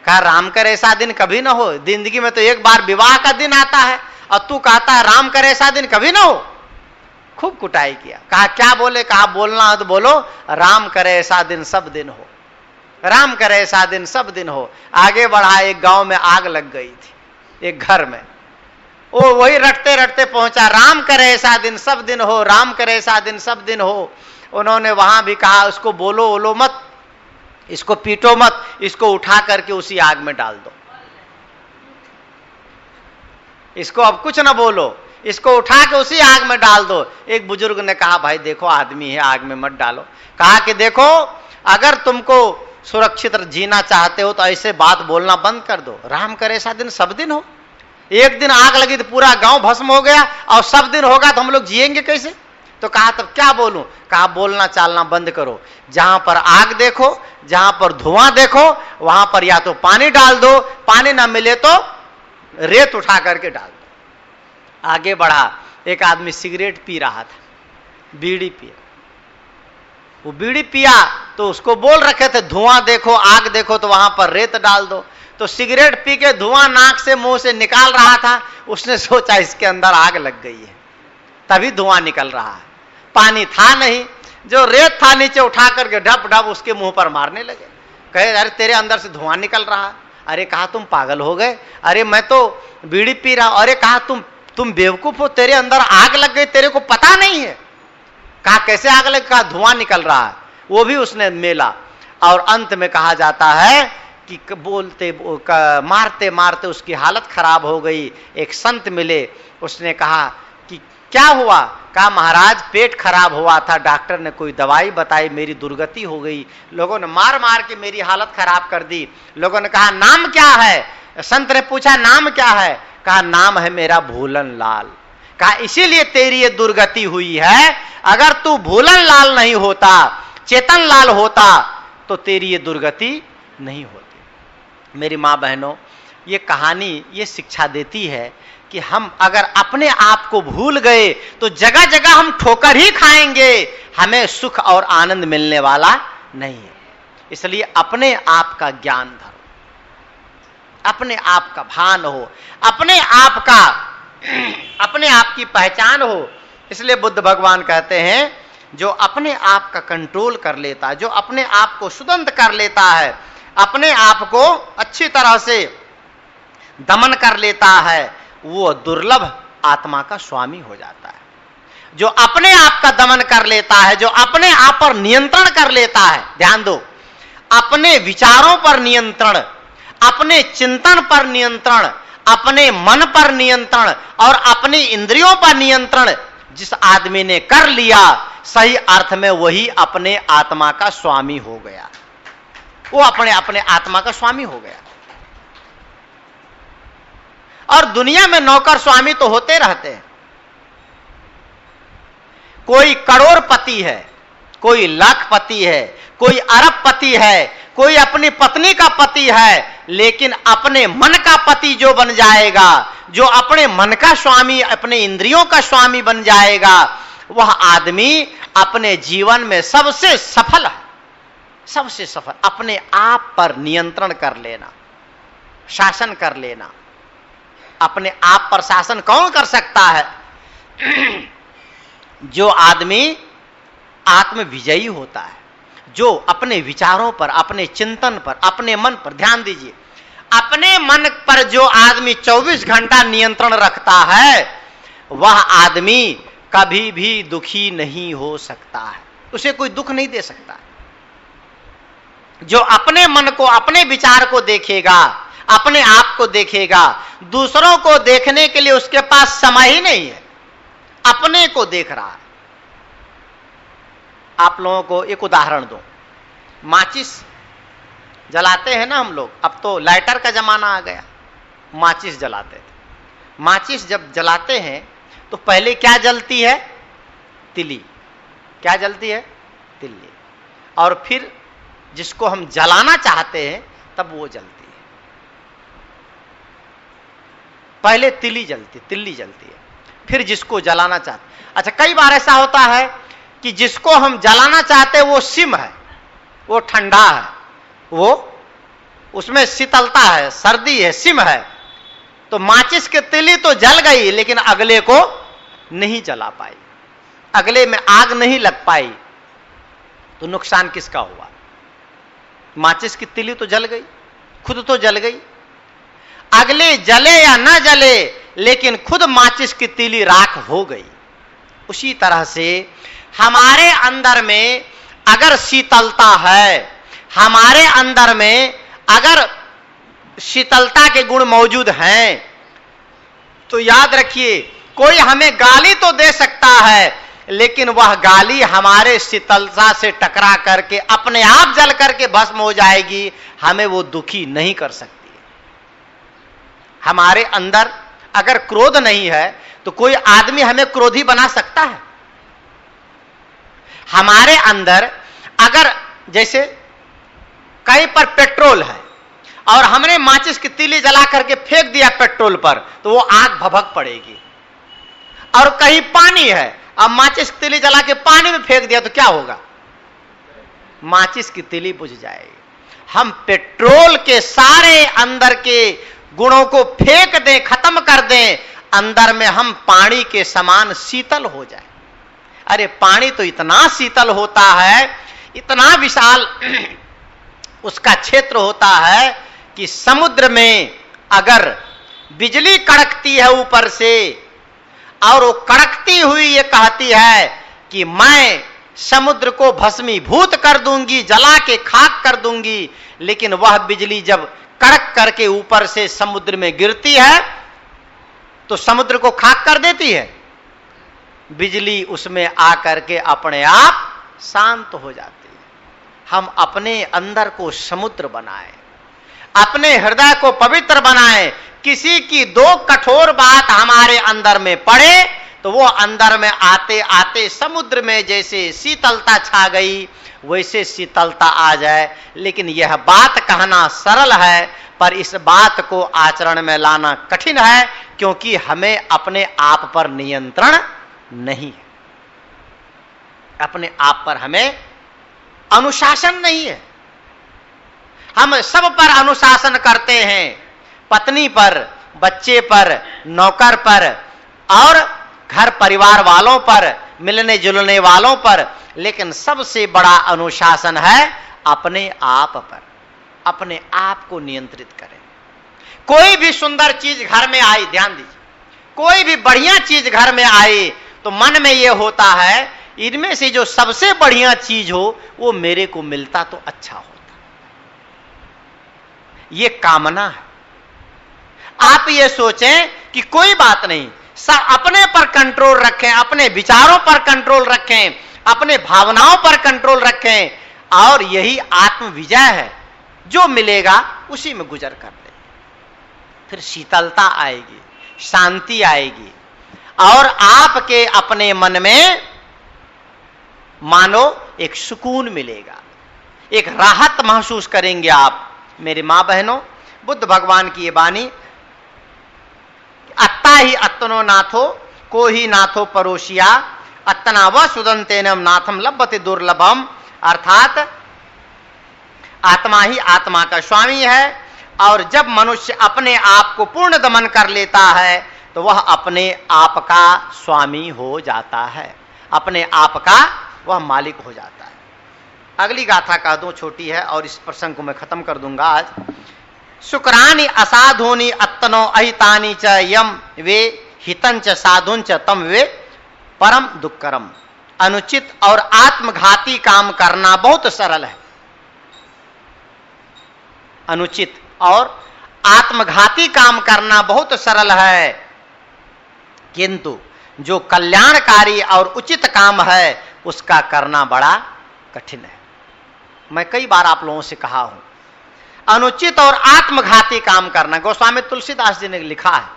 कहा राम करे ऐसा दिन कभी न हो, जिंदगी में तो एक बार विवाह का दिन आता है और तू कहता है राम करे ऐसा दिन कभी न हो। खूब कुटाई किया। कहा क्या बोले? कहा बोलना है तो बोलो राम करे ऐसा दिन सब दिन हो, राम करे ऐसा दिन सब दिन हो। आगे बढ़ा, एक गांव में आग लग गई थी एक घर में। वो वही रटते रटते पहुंचा, राम करे ऐसा दिन सब दिन हो, राम करे ऐसा दिन सब दिन हो। उन्होंने वहां भी कहा उसको बोलो ओलो मत, इसको पीटो मत, इसको उठा करके उसी आग में डाल दो, इसको अब कुछ ना बोलो, इसको उठा के उसी आग में डाल दो। एक बुजुर्ग ने कहा भाई देखो आदमी है, आग में मत डालो। कहा कि देखो अगर तुमको सुरक्षित जीना चाहते हो तो ऐसे बात बोलना बंद कर दो, राम करे ऐसा दिन सब दिन हो। एक दिन आग लगी तो पूरा गांव भस्म हो गया और सब दिन होगा तो हम लोग जिएंगे कैसे? तो कहा तब क्या बोलूं? कहा बोलना चालना बंद करो, जहां पर आग देखो, जहां पर धुआं देखो, वहां पर या तो पानी डाल दो, पानी ना मिले तो रेत उठा करके डाल दो। आगे बढ़ा, एक आदमी सिगरेट पी रहा था, बीड़ी पिया। वो बीड़ी पिया तो उसको बोल रखे थे धुआं देखो आग देखो तो वहां पर रेत डाल दो। तो सिगरेट पी के धुआं नाक से मुंह से निकाल रहा था, उसने सोचा इसके अंदर आग लग गई है, तभी धुआं निकल रहा है। पानी था नहीं, जो रेत था नीचे उठा करके ढप ढप उसके मुंह पर मारने लगे। कहे अरे तेरे अंदर से धुआं निकल रहा है। अरे कहा तुम पागल हो गए? अरे मैं तो बीड़ी पी रहा। अरे कहा तुम बेवकूफ हो, तेरे अंदर आग लग गई, तेरे को पता नहीं है। कहा कैसे आग लग? कहा धुआं निकल रहा है, वो भी उसने मेला। और अंत में कहा जाता है कि बोलते मारते मारते उसकी हालत खराब हो गई। एक संत मिले, उसने कहा कि क्या हुआ? कहा महाराज पेट खराब हुआ था, डॉक्टर ने कोई दवाई बताई, मेरी दुर्गति हो गई, लोगों ने मार मार के मेरी हालत खराब कर दी। लोगों ने कहा नाम क्या है? संत ने पूछा नाम क्या है? कहा नाम है मेरा भूलन लाल। कहा इसीलिए तेरी ये दुर्गति हुई है, अगर तू भूलन लाल नहीं होता, चेतन लाल होता, तो तेरी ये दुर्गति नहीं होती। मेरी मां बहनों, ये कहानी ये शिक्षा देती है कि हम अगर अपने आप को भूल गए तो जगह जगह हम ठोकर ही खाएंगे, हमें सुख और आनंद मिलने वाला नहीं है। इसलिए अपने आप का ज्ञान धरो, अपने आप का भान हो, अपने आप की पहचान हो। इसलिए बुद्ध भगवान कहते हैं जो अपने आप का कंट्रोल कर लेता है, जो अपने आप को सुदंत कर लेता है, अपने आप को अच्छी तरह से दमन कर लेता है, वो दुर्लभ आत्मा का स्वामी हो जाता है। जो अपने आप का दमन कर लेता है, जो अपने आप पर नियंत्रण कर लेता है, ध्यान दो, अपने विचारों पर नियंत्रण, अपने चिंतन पर नियंत्रण, अपने मन पर नियंत्रण और अपनी इंद्रियों पर नियंत्रण जिस आदमी ने कर लिया, सही अर्थ में वही अपने आत्मा का स्वामी हो गया। वो अपने आत्मा का स्वामी हो गया। और दुनिया में नौकर स्वामी तो होते रहते हैं। कोई करोड़पति है, कोई लाखपति है, कोई अरबपति है, कोई अपनी पत्नी का पति है, लेकिन अपने मन का पति जो बन जाएगा, जो अपने मन का स्वामी, अपने इंद्रियों का स्वामी बन जाएगा, वह आदमी अपने जीवन में सबसे सफल है। सबसे सफल अपने आप पर नियंत्रण कर लेना, शासन कर लेना। अपने आप पर शासन कौन कर सकता है? जो आदमी आत्म विजयी होता है, जो अपने विचारों पर, अपने चिंतन पर, अपने मन पर, ध्यान दीजिए, अपने मन पर जो आदमी 24 घंटा नियंत्रण रखता है, वह आदमी कभी भी दुखी नहीं हो सकता है। उसे कोई दुख नहीं दे सकता। जो अपने मन को, अपने विचार को देखेगा, अपने आप को देखेगा, दूसरों को देखने के लिए उसके पास समय ही नहीं है, अपने को देख रहा है। आप लोगों को एक उदाहरण दूं, माचिस जलाते हैं ना हम लोग, अब तो लाइटर का जमाना आ गया, माचिस जलाते थे। माचिस जब जलाते हैं तो पहले क्या जलती है? तिली। क्या जलती है? तिल्ली। और फिर जिसको हम जलाना चाहते हैं तब वो जलती है। पहले तिल्ली जलती है, फिर जिसको जलाना चाहते। अच्छा, कई बार ऐसा होता है कि जिसको हम जलाना चाहते हैं वो सिम है, वो ठंडा है, वो उसमें शीतलता है, सर्दी है, सिम है, तो माचिस की तिली तो जल गई लेकिन अगले को नहीं जला पाई, अगले में आग नहीं लग पाई, तो नुकसान किसका हुआ? माचिस की तिली तो जल गई, खुद तो जल गई, अगले जले या ना जले लेकिन खुद माचिस की तिली राख हो गई। उसी तरह से हमारे अंदर में अगर शीतलता है, हमारे अंदर में अगर शीतलता के गुण मौजूद हैं, तो याद रखिए कोई हमें गाली तो दे सकता है, लेकिन वह गाली हमारे शीतलता से टकरा करके अपने आप जल करके भस्म हो जाएगी, हमें वो दुखी नहीं कर सकती। हमारे अंदर अगर क्रोध नहीं है तो कोई आदमी हमें क्रोधी बना सकता है? हमारे अंदर अगर जैसे कहीं पर पेट्रोल है और हमने माचिस की तीली जला करके फेंक दिया पेट्रोल पर, तो वो आग भभक पड़ेगी। और कहीं पानी है, अब माचिस की तीली जला के पानी में फेंक दिया तो क्या होगा? माचिस की तीली बुझ जाएगी। हम पेट्रोल के सारे अंदर के गुणों को फेंक दें, खत्म कर दें, अंदर में हम पानी के समान शीतल हो जाए। अरे पानी तो इतना शीतल होता है, इतना विशाल उसका क्षेत्र होता है कि समुद्र में अगर बिजली कड़कती है ऊपर से और वो कड़कती हुई ये कहती है कि मैं समुद्र को भस्मीभूत कर दूंगी, जला के खाक कर दूंगी, लेकिन वह बिजली जब कड़क करके ऊपर से समुद्र में गिरती है तो समुद्र को खाक कर देती है, बिजली उसमें आकर के अपने आप शांत हो जाती है। हम अपने अंदर को समुद्र बनाएं, अपने हृदय को पवित्र बनाएं। किसी की दो कठोर बात हमारे अंदर में पड़े तो वो अंदर में आते आते समुद्र में जैसे शीतलता छा गई वैसे शीतलता आ जाए। लेकिन यह बात कहना सरल है, पर इस बात को आचरण में लाना कठिन है, क्योंकि हमें अपने आप पर नियंत्रण नहीं है, अपने आप पर हमें अनुशासन नहीं है। हम सब पर अनुशासन करते हैं, पत्नी पर, बच्चे पर, नौकर पर और घर परिवार वालों पर, मिलने जुलने वालों पर, लेकिन सबसे बड़ा अनुशासन है अपने आप पर। अपने आप को नियंत्रित करें। कोई भी सुंदर चीज घर में आई, ध्यान दीजिए, कोई भी बढ़िया चीज घर में आई तो मन में यह होता है इनमें से जो सबसे बढ़िया चीज हो वो मेरे को मिलता तो अच्छा होता। ये कामना है। आप ये सोचें कि कोई बात नहीं, सब अपने पर कंट्रोल रखें, अपने विचारों पर कंट्रोल रखें, अपने भावनाओं पर कंट्रोल रखें, और यही आत्म विजय है। जो मिलेगा उसी में गुजर कर ले, फिर शीतलता आएगी, शांति आएगी, और आपके अपने मन में मानो एक सुकून मिलेगा, एक राहत महसूस करेंगे आप। मेरे मां बहनों, बुद्ध भगवान की ये वाणी, अत्ता ही अत्तनो नाथो को ही नाथो परोशिया, अत्तना व सुदंतेनम नाथम लभते दुर्लभम, अर्थात आत्मा ही आत्मा का स्वामी है। और जब मनुष्य अपने आप को पूर्ण दमन कर लेता है तो वह अपने आप का स्वामी हो जाता है, अपने आप का वह मालिक हो जाता है। अगली गाथा कह दूं, छोटी है और इस प्रसंग को मैं खत्म कर दूंगा आज। शुक्रानि असाधूनि अत्तनो अहितानि च यम वे हितंच साधुंच तम वे परम दुक्करम। अनुचित और आत्मघाती काम करना बहुत सरल है। अनुचित और आत्मघाती काम करना बहुत सरल है, किंतु जो कल्याणकारी और उचित काम है उसका करना बड़ा कठिन है। मैं कई बार आप लोगों से कहा हूं, अनुचित और आत्मघाती काम करना, गोस्वामी तुलसीदास जी ने लिखा है,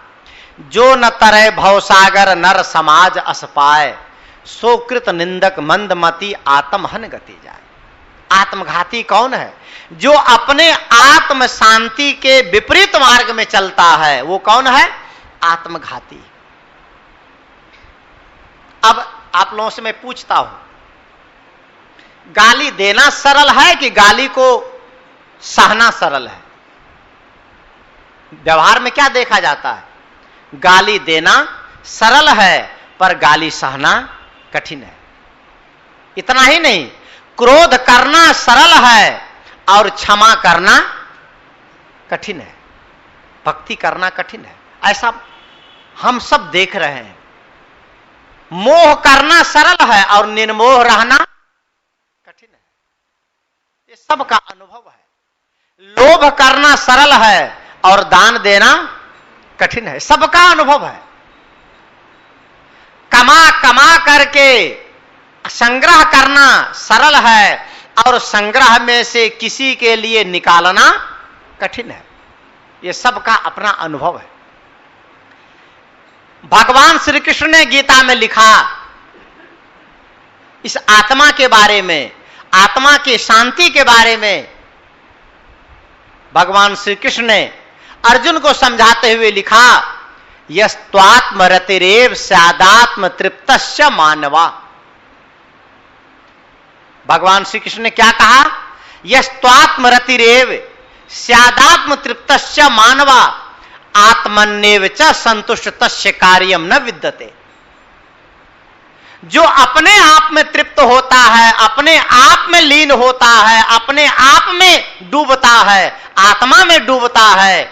जो न तरे भवसागर नर समाज अस पाए, सोकृत निंदक मंदमती आत्महन गति जाए। आत्मघाती कौन है? जो अपने आत्म शांति के विपरीत मार्ग में चलता है, वो कौन है? आत्मघाती। अब आप लोगों से मैं पूछता हूं, गाली देना सरल है कि गाली को सहना सरल है? व्यवहार में क्या देखा जाता है? गाली देना सरल है पर गाली सहना कठिन है। इतना ही नहीं, क्रोध करना सरल है और क्षमा करना कठिन है, भक्ति करना कठिन है। ऐसा हम सब देख रहे हैं। मोह करना सरल है और निर्मोह रहना कठिन है, ये सबका अनुभव है। लोभ करना सरल है और दान देना कठिन है, सबका अनुभव है। कमा कमा करके संग्रह करना सरल है और संग्रह में से किसी के लिए निकालना कठिन है, यह सबका अपना अनुभव है। भगवान श्री कृष्ण ने गीता में लिखा इस आत्मा के बारे में, आत्मा की शांति के बारे में। भगवान श्री कृष्ण ने अर्जुन को समझाते हुए लिखा, यस्त्वात्म रतिरेव स्यादात्म तृप्तस्य मानवा। भगवान श्री कृष्ण ने क्या कहा? यस्त्वात्म रतिरेव स्यादात्म तृप्तस्य मानवा आत्मन्येव च संतुष्टस्य कार्यम न विद्यते। जो अपने आप में तृप्त होता है, अपने आप में लीन होता है, अपने आप में डूबता है, आत्मा में डूबता है,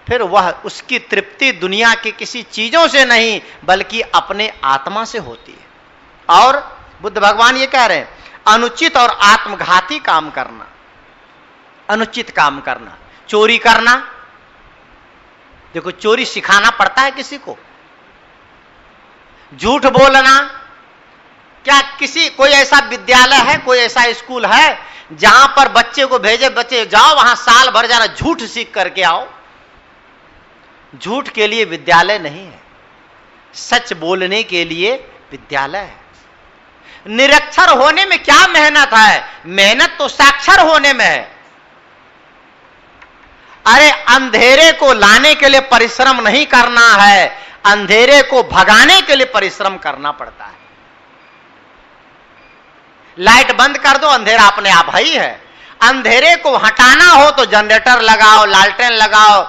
फिर वह उसकी तृप्ति दुनिया की किसी चीजों से नहीं बल्कि अपने आत्मा से होती है। और बुद्ध भगवान ये कह रहे हैं, अनुचित और आत्मघाती काम करना, अनुचित काम करना, चोरी करना, देखो, चोरी सिखाना पड़ता है किसी को, झूठ बोलना। क्या कोई ऐसा विद्यालय है, कोई ऐसा स्कूल है जहां पर बच्चे को भेजे, बच्चे जाओ वहां साल भर जाना, झूठ सीख करके आओ? झूठ के लिए विद्यालय नहीं है, सच बोलने के लिए विद्यालय है। निरक्षर होने में क्या मेहनत है? मेहनत तो साक्षर होने में है। अरे अंधेरे को लाने के लिए परिश्रम नहीं करना है, अंधेरे को भगाने के लिए परिश्रम करना पड़ता है। लाइट बंद कर दो, अंधेरा अपने आप ही है। अंधेरे को हटाना हो तो जनरेटर लगाओ, लालटेन लगाओ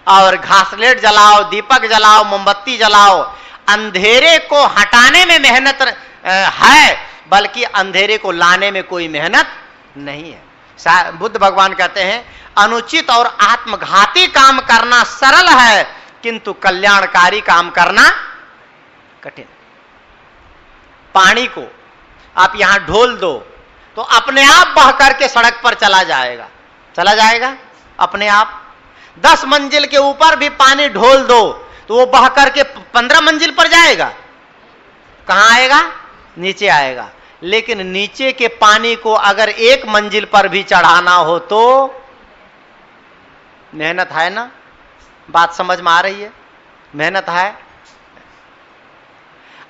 और घासलेट जलाओ, दीपक जलाओ, मोमबत्ती जलाओ। अंधेरे को हटाने में मेहनत है, बल्कि अंधेरे को लाने में कोई मेहनत नहीं है। बुद्ध भगवान कहते हैं, अनुचित और आत्मघाती काम करना सरल है, किंतु कल्याणकारी काम करना कठिन। पानी को आप यहां ढोल दो तो अपने आप बह करके सड़क पर चला जाएगा अपने आप। 10 मंजिल के ऊपर भी पानी ढोल दो तो वो बह करके 15 मंजिल पर जाएगा, कहां आएगा? नीचे आएगा। लेकिन नीचे के पानी को अगर 1 मंजिल पर भी चढ़ाना हो तो मेहनत है ना? बात समझ में आ रही है? मेहनत है।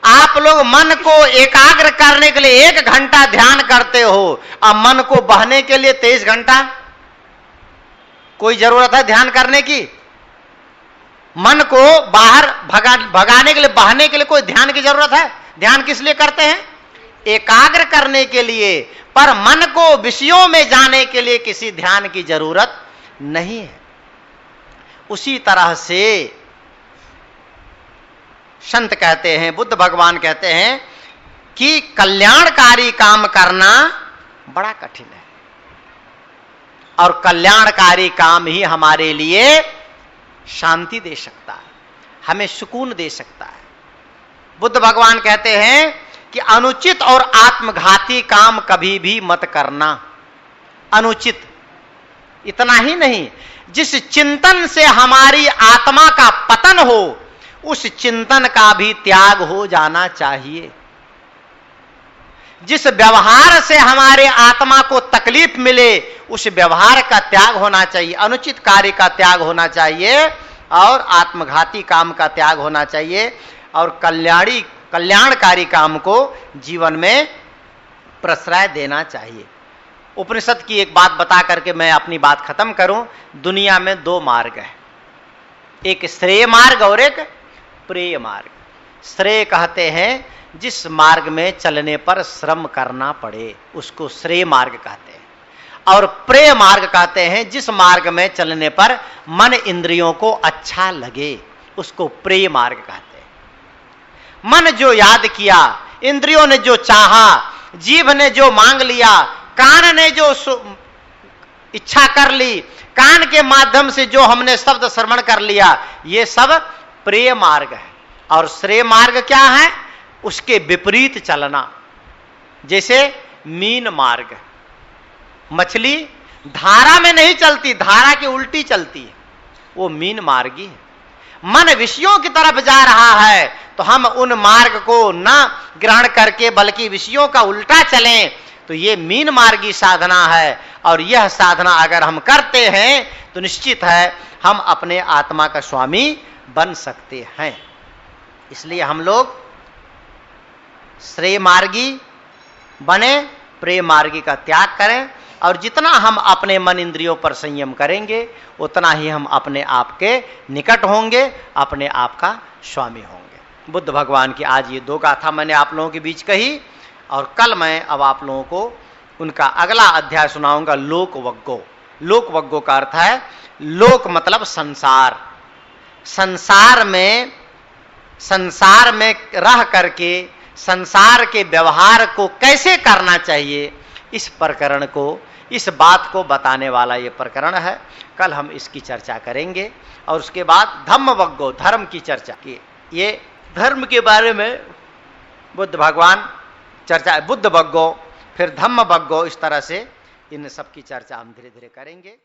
आप लोग मन को एकाग्र करने के लिए 1 घंटा ध्यान करते हो, अब मन को बहने के लिए 23 घंटा कोई जरूरत है ध्यान करने की? मन को बाहर भगाने के लिए, बहने के लिए कोई ध्यान की जरूरत है? ध्यान किस लिए करते हैं? एकाग्र करने के लिए। पर मन को विषयों में जाने के लिए किसी ध्यान की जरूरत नहीं है। उसी तरह से संत कहते हैं, बुद्ध भगवान कहते हैं कि कल्याणकारी काम करना बड़ा कठिन है, और कल्याणकारी काम ही हमारे लिए शांति दे सकता है, हमें सुकून दे सकता है। बुद्ध भगवान कहते हैं कि अनुचित और आत्मघाती काम कभी भी मत करना। अनुचित इतना ही नहीं, जिस चिंतन से हमारी आत्मा का पतन हो उस चिंतन का भी त्याग हो जाना चाहिए। जिस व्यवहार से हमारे आत्मा को तकलीफ मिले उस व्यवहार का त्याग होना चाहिए, अनुचित कार्य का त्याग होना चाहिए और आत्मघाती काम का त्याग होना चाहिए, और कल्याणकारी काम को जीवन में प्रश्रय देना चाहिए। उपनिषद की एक बात बता करके मैं अपनी बात खत्म करूं। दुनिया में 2 मार्ग है, एक श्रेय मार्ग और एक प्रेय मार्ग। श्रेय कहते हैं जिस मार्ग में चलने पर श्रम करना पड़े उसको श्रेय मार्ग कहते हैं, और प्रेय मार्ग कहते हैं जिस मार्ग में चलने पर मन इंद्रियों को अच्छा लगे उसको प्रेय मार्ग कहते हैं। मन जो याद किया, इंद्रियों ने जो चाहा, जीभ ने जो मांग लिया, कान ने जो इच्छा कर ली, कान के माध्यम से जो हमने शब्द श्रवण कर लिया, ये सब प्रेय मार्ग है। और श्रेय मार्ग क्या है? उसके विपरीत चलना। जैसे मीन मार्ग, मछली धारा में नहीं चलती, धारा की उल्टी चलती है, वो मीन मार्गी है। मन विषयों की तरफ जा रहा है तो हम उन मार्ग को न ग्रहण करके बल्कि विषयों का उल्टा चलें तो ये मीन मार्गी साधना है। और यह साधना अगर हम करते हैं तो निश्चित है हम अपने आत्मा का स्वामी बन सकते हैं। इसलिए हम लोग श्रेय मार्गी बने, प्रेय मार्गी का त्याग करें, और जितना हम अपने मन इंद्रियों पर संयम करेंगे उतना ही हम अपने आप के निकट होंगे, अपने आप का स्वामी होंगे। बुद्ध भगवान की आज ये 2 गाथा मैंने आप लोगों के बीच कही, और कल मैं अब आप लोगों को उनका अगला अध्याय सुनाऊंगा, लोकवग्गो। लोकवग्गो का अर्थ है, लोक मतलब संसार, संसार में रह करके संसार के व्यवहार को कैसे करना चाहिए, इस प्रकरण को, इस बात को बताने वाला ये प्रकरण है। कल हम इसकी चर्चा करेंगे। और उसके बाद धम्मवग्गो, धर्म की चर्चा की। ये धर्म के बारे में बुद्ध भगवान चर्चा, बुद्धवग्गो फिर धम्मवग्गो, इस तरह से इन सब की चर्चा हम धीरे धीरे करेंगे।